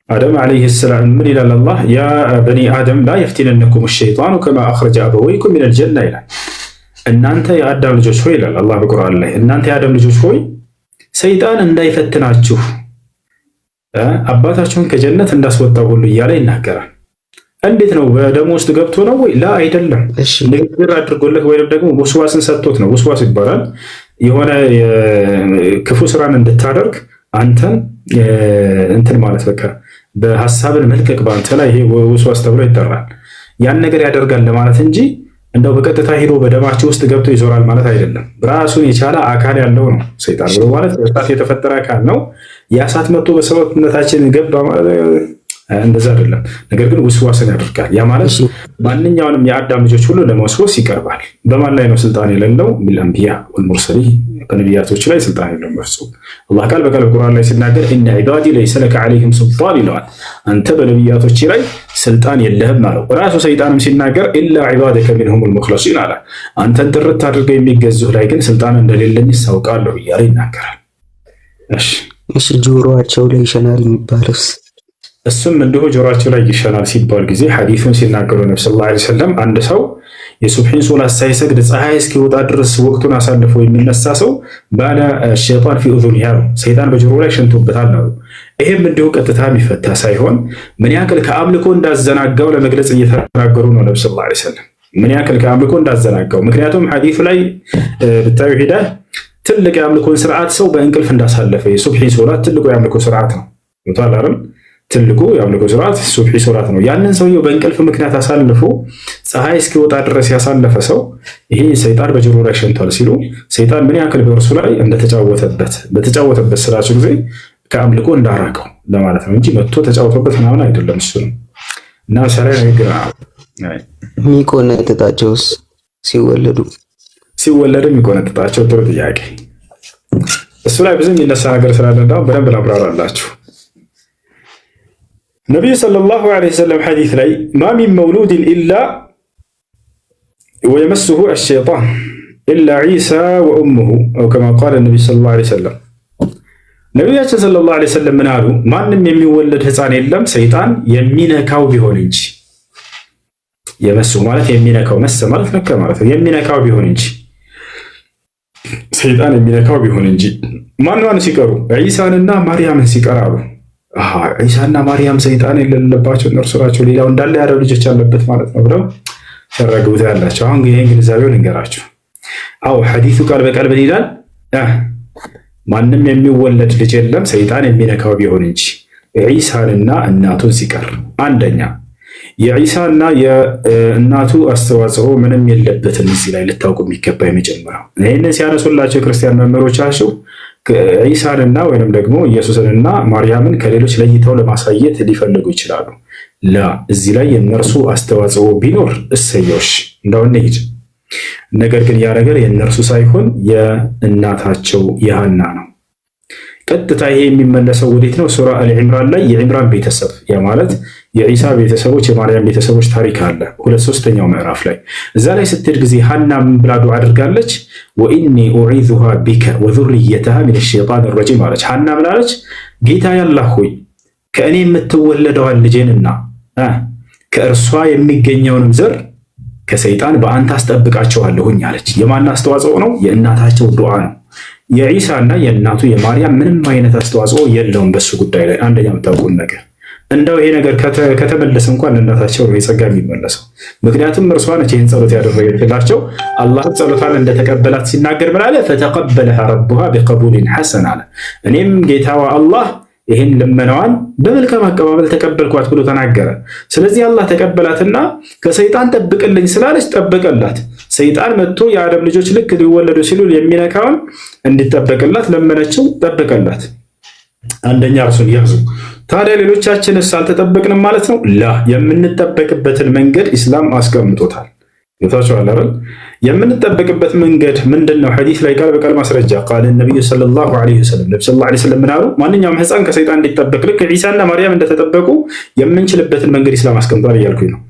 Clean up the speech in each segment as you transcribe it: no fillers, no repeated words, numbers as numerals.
አደም ዓለይሂ ሰላም ምን ይላል አላህ? ያ በኒ አደም ላ የፍቲነነኩም ሸይጣኑ ከማ አኽረጀ አበወይኩም ሚነል ጀና ይላል። እናንተ የአዳም ልጆች ሆይ ይላል አላህ በቁርአን ላይ፣ እናንተ የአዳም ልጆች ሆይ ሰይጣን እንዳይፈትናችሁ አባታችሁን ከጀነት እንዳስወጣው ሁሉ እያለ ይናገራል። እንዴት ነው? በደም ውስጥ ገብቶ ነው ወይ? ላ አይደለም። ንግግር አድርጎለት ወይም ደግሞ ውስዋስን ሰጥቶት ነው። ውስዋስ ይባላል። የሆነ ክፉ ስራን እንድታደርግ አንተን እንትን ማለት በቃ በሀሳብን መልቀቅ በአንተ ላይ ይሄ ውስዋስ ተብሎ ይጠራል። ያን ነገር ያደርጋል ለማለት እንጂ እንደው በቀጥታ ሄዶ በደማቸው ውስጥ ገብቶ ይዞራል ማለት አይደለም። ራሱን የቻለ አካል ያለው ነው ሰይጣን ብሎ ማለት በእሳት የተፈጠረ አካል ነው። ያ እሳት መጥቶ በሰውነታችን ገባ እንደዛ አይደለም። ነገር ግን ውስዋስን ያደርጋል። ያ ማለት ማንኛውንም የአዳም ልጆች ሁሉ ለመወስወስ ይቀርባል። በማን ላይ ነው ስልጣን የሌለው? ቢልአንቢያ ወልሙርሰሊን፣ በነቢያቶች ላይ ስልጣን የሌለው መርሱ። አላህ ቃል በቃል ቁርአን ላይ ሲናገር ኢነ ዒባዲ ለይሰ ለከ ዐለይሂም ሱልጣን ይለዋል። አንተ በነቢያቶች ላይ ስልጣን የለህም አለው። ራሱ ሰይጣንም ሲናገር ኢላ ዒባደከ ሚንሁሙል ሙኽለሲን አለ። አንተን ጥርት አድርገው የሚገዙህ ላይ ግን ስልጣን እንደሌለኝ ሳውቃለሁ እያለ ይናገራል። እሺ ጆሮአቸው ላይ ይሸናል የሚባለውስ? እሱም እንዲሁ ጆሮአቸው ላይ ይሸናል ሲባል ጊዜ ሐዲሱን ሲናገሩ ነብዩ ሰለላሁ ዐለይሂ ወሰለም አንድ ሰው የሱብሒን ሶላት ሳይሰግድ ፀሐይ እስኪወጣ ድረስ ወቅቱን አሳልፎ የሚነሳ ሰው ባለ ሸይጣን ፊ ኡዙኒሂ አሉ፣ ሰይጣን በጆሮ ላይ ሸንቶበታል አሉ። ይሄም እንዲሁ ቀጥታ የሚፈታ ሳይሆን ምን ያክል ከአምልኮ እንዳዘናጋው ለመግለጽ እየተናገሩ ነው ነብዩ ሰለላሁ ዐለይሂ ወሰለም፣ ምን ያክል ከአምልኮ እንዳዘናጋው። ምክንያቱም ሐዲሱ ላይ ብታዩ ሄዳ ትልቅ የአምልኮን ስርዓት ሰው በእንቅልፍ እንዳሳለፈ የሱብሒን ሶላት ትልቁ የአምልኮ ስርዓት ነው። ትልቁ የአምልኮ ስርዓት ሱብሒ ሶላት ነው። ያንን ሰውየው በእንቅልፍ ምክንያት አሳልፎ ፀሐይ እስኪወጣ ድረስ ያሳለፈ ሰው ይሄ ሰይጣን በጆሮ ላይ ሸንቷል ሲሉ ሰይጣን ምን ያክል በእርሱ ላይ በተጫወተበት ስራቸው ጊዜ ከአምልኮ እንዳራቀው ለማለት ነው እንጂ መጥቶ ተጫወተበት ምናምን አይደለም። እሱ ነው እና ሰላይ ንግግር የሚቆነጥጣቸውስ ሲወለዱ የሚቆነጥጣቸው ጥሩ ጥያቄ። እሱ ላይ ብዙ የሚነሳ ነገር ስላለ እንዳውም በደንብ ላብራራላችሁ። ነቢዩ ሰለላሁ ዐለይሂ ወሰለም ሐዲስ ላይ ማ ሚን መውሉድን ኢላ ወየመስሁ አሸይጣን ኢላ ዒሳ ወኡሙሁ አው ከማ ቃለ ነቢዩ ሰለላሁ ዐለይሂ ወሰለም። ነቢያችን ሰለላሁ ዐለይሂ ወሰለም ምን አሉ? ማንም የሚወለድ ህፃን የለም ሰይጣን የሚነካው ቢሆን እንጂ። የመስሁ ማለት የሚነካው፣ መሰ ማለት ነካ ማለት ነው። የሚነካው ቢሆን እንጂ ሰይጣን የሚነካው ቢሆን እንጂ። ማን ሲቀሩ? ዒሳንና ማርያምን ሲቀር አሉ። ዒሳና ማርያም ሰይጣን የሌለባቸው እነርሱ ናቸው፣ ሌላው እንዳለ የአደም ልጆች ያለበት ማለት ነው ብለው ሸረግቡት ያላቸው። አሁን ይሄን ግንዛቤውን እንገራችሁ። አው ሐዲሱ ቃል በቃል ምን ይላል? ማንም የሚወለድ ልጅ የለም ሰይጣን የሚነካው ቢሆን እንጂ ዒሳንና እናቱን ሲቀር። አንደኛ የዒሳና የእናቱ አስተዋጽኦ ምንም የለበትም። እዚህ ላይ ልታውቁ የሚገባ የመጀመሪያው ይህንን ሲያነሱላቸው ክርስቲያን መምህሮቻቸው ዒሳንና ወይንም ደግሞ ኢየሱስንና ማርያምን ከሌሎች ለይተው ለማሳየት ሊፈልጉ ይችላሉ። ላ እዚህ ላይ የእነርሱ አስተዋጽኦ ቢኖር እሰየውሽ እንደውን ሄድ። ነገር ግን ያ ነገር የእነርሱ ሳይሆን የእናታቸው የሐና ነው። ቀጥታ ይሄ የሚመለሰው ወዴት ነው? ሱራ አልዕምራን ላይ የዕምራን ቤተሰብ ያ ማለት የዒሳ ቤተሰቦች የማርያም ቤተሰቦች ታሪክ አለ 2/3 ምዕራፍ ላይ። እዛ ላይ ስትሄድ ጊዜ ሐና ምን ብላ ዱዓ አድርጋለች? ወኢኒ ኡዒዙሃ ቢከ ወዙርየተሃ ሚነ ሸይጣን ረጂም አለች። ሐና ብላለች፣ ጌታ ያላህ ሆይ ከእኔ የምትወለደዋን ልጄንና ከእርሷ የሚገኘውንም ዘር ከሰይጣን በአንተ አስጠብቃቸዋለሁኝ አለች። የማን አስተዋጽኦ ነው? የእናታቸው ዱዓ ነው። የዒሳና የእናቱ የማርያም ምንም አይነት አስተዋጽኦ የለውም በሱ ጉዳይ ላይ። አንደኛ የምታውቁን ነገር እንደው ይሄ ነገር ከተመለሰ እንኳን ለእናታቸው ነው የጸጋ የሚመለሰው። ምክንያቱም እርሷ ነች ይህን ጸሎት ያደረገችላቸው። አላህ ጸሎቷን እንደተቀበላት ሲናገር ምን አለ? ፈተቀበለሃ ረቡሃ ቢቀቡሊን ሐሰን አለ። እኔም ጌታዋ አላህ ይህን ልመናዋን በመልካም አቀባበል ተቀበልኳት ብሎ ተናገረ። ስለዚህ አላህ ተቀበላትና ከሰይጣን ጠብቅልኝ ስላለች ጠበቀላት። ሰይጣን መጥቶ የአደም ልጆች ልክ ሊወለዱ ሲሉ የሚነካውን እንዲጠበቅላት ለመነችው፣ ጠበቀላት። አንደኛ እርሱን ያዙ። ታዲያ ሌሎቻችንስ አልተጠበቅንም ማለት ነው? ላ የምንጠበቅበትን መንገድ ኢስላም አስቀምጦታል። ይታችኋል አይደል? የምንጠበቅበት መንገድ ምንድነው? ሐዲስ ላይ ቃል በቃል ማስረጃ ቃል ነብዩ ሰለላሁ ዐለይሂ ወሰለም ሰለላሁ ዐለይሂ ወሰለም ምን አሉ? ማንኛውም ህፃን ከሰይጣን እንዲጠበቅ ልክ ዒሳና ማርያም እንደተጠበቁ የምንችልበትን መንገድ ኢስላም አስቀምጧል እያልኩኝ ነው።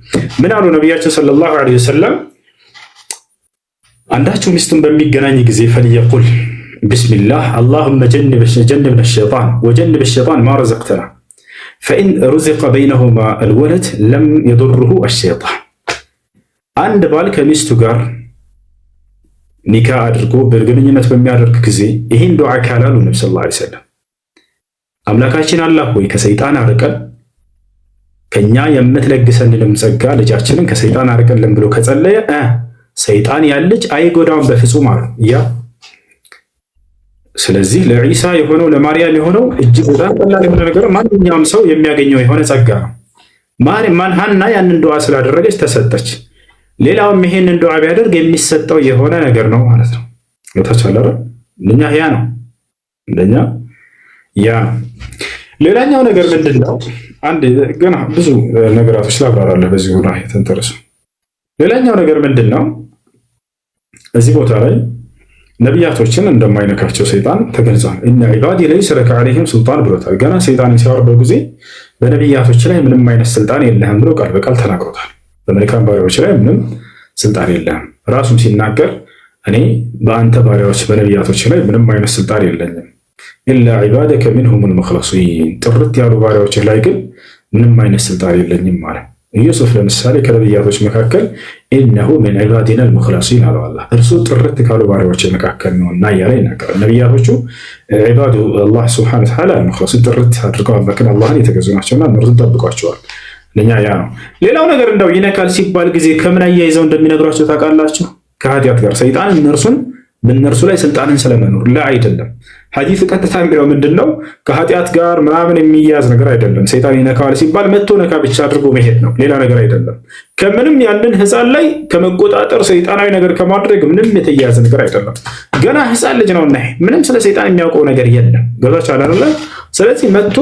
ምን አሉ ነብያችን ሰለላሁ ዐለይሂ ወሰለም? አንዳችሁ ሚስቱን በሚገናኝ ጊዜ ፈልየቁል ቢስሚላህ አላሁመ ጀንብና ሸይጣን ወጀንብ ሸይጣን ማ ረዘቅተና። ፈኢን ሩዚቀ በይነሁማ አልወለድ ለም የዱርሁ አሸይጣን። አንድ ባል ከሚስቱ ጋር ኒካ አድርጎ በግንኙነት በሚያደርግ ጊዜ ይህን ዱዓ ካላሉ ነቢ ሰለላሁ ዐለይሂ ወሰለም አምላካችን አላህ ሆይ ከሰይጣን አርቀን ከኛ የምትለግሰንንም ጸጋ ልጃችንን ከሰይጣን አርቀልን ብሎ ከጸለየ ሰይጣን ያልጅ አይጎዳውን በፍጹም አሉ ያ። ስለዚህ ለዒሳ የሆነው ለማርያም የሆነው እጅግ በጣም ቀላል የሆነ ነገር ማንኛውም ሰው የሚያገኘው የሆነ ጸጋ ነው። ሐና ያንን ዱዓ ስላደረገች ተሰጠች። ሌላውም ይሄንን ዱዓ ቢያደርግ የሚሰጠው የሆነ ነገር ነው ማለት ነው። ወታቻለረ እንደኛ ያ ነው እንደኛ ያ። ሌላኛው ነገር ምንድነው? አንድ ገና ብዙ ነገራቶች ላብራራለሁ በዚህ ሁሉ ተንተርሱ። ሌላኛው ነገር ምንድነው? እዚህ ቦታ ላይ ነቢያቶችን እንደማይነካቸው ሰይጣን ተገልጿል። እነ ዒባዲ ለይሰ ለከ ዐለይሂም ሱልጣን ብሎታል። ገና ሰይጣንን ሲያወርደው ጊዜ በነቢያቶች ላይ ምንም አይነት ስልጣን የለህም ብሎ ቃል በቃል ተናግሮታል። በመልካም ባሪያዎች ላይ ምንም ስልጣን የለህም። ራሱም ሲናገር እኔ በአንተ ባሪያዎች በነቢያቶች ላይ ምንም አይነት ስልጣን የለኝም፣ ኢላ ዒባደከ ሚንሁሙል ሙኽለሲን፣ ጥርት ያሉ ባሪያዎች ላይ ግን ምንም አይነት ስልጣን የለኝም ማለት። ዩሱፍ ለምሳሌ ከነቢያቶች መካከል ኢነሁ ሚን ዒባዲናል ሙኽለሲን አለው አላህ፣ እርሱ ጥርት ካሉ ባሪያዎች መካከል ነው እና እያለ ይናገራል። ነቢያቶቹ ዒባዱ አላህ ሱብሓነሁ ወተዓላ ሙኽለሲን ጥርት አድርገው አምላክን አላህን የተገዙ ናቸውና እነርሱን ጠብቋቸዋል። ለኛ ያ ነው። ሌላው ነገር እንደው ይነካል ሲባል ጊዜ ከምን አያይዘው እንደሚነግሯቸው ታውቃላችሁ? ከኃጢአት ጋር ሰይጣን በእነርሱ ላይ ስልጣንን ስለመኖር ላ አይደለም። ሐዲስ ቀጥታ የሚለው ምንድነው? ከኃጢአት ጋር ምናምን የሚያዝ ነገር አይደለም። ሰይጣን ይነካዋል ሲባል መጥቶ ነካ ብቻ አድርጎ መሄድ ነው፣ ሌላ ነገር አይደለም። ከምንም ያንን ህፃን ላይ ከመቆጣጠር ሰይጣናዊ ነገር ከማድረግ ምንም የተያያዘ ነገር አይደለም። ገና ህፃን ልጅ ነውና ምንም ስለ ሰይጣን የሚያውቀው ነገር የለም። ገዛች አላለ። ስለዚህ መጥቶ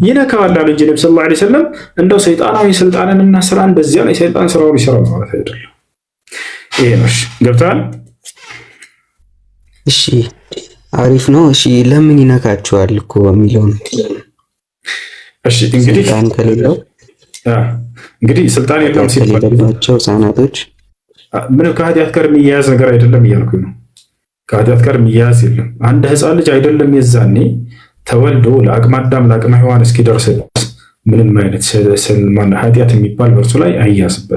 ይነካዋል አለ እንጂ ነብዩ ሰለላሁ ዐለይሂ ወሰለም እንደው ሰይጣናዊ ስልጣንንና ስራን በዚያ ላይ ሰይጣን ስራውን ይሰራል ማለት አይደለም። ይሄ ነው። ገብቷል? እሺ አሪፍ ነው። እሺ ለምን ይነካቸዋል እኮ የሚለው ነው። እሺ እንግዲህ ስልጣን ከሌለው እንግዲህ ስልጣን የለውም ሲባልባቸው ህፃናቶች ምን ከኃጢአት ጋር የሚያያዝ ነገር አይደለም እያልኩኝ ነው። ከኃጢአት ጋር የሚያያዝ የለም። አንድ ህፃን ልጅ አይደለም የዛኔ ተወልዶ ለአቅመ አዳም ለአቅመ ሔዋን እስኪደርስ ምንም አይነት ኃጢአት የሚባል በእርሱ ላይ አይያዝበት።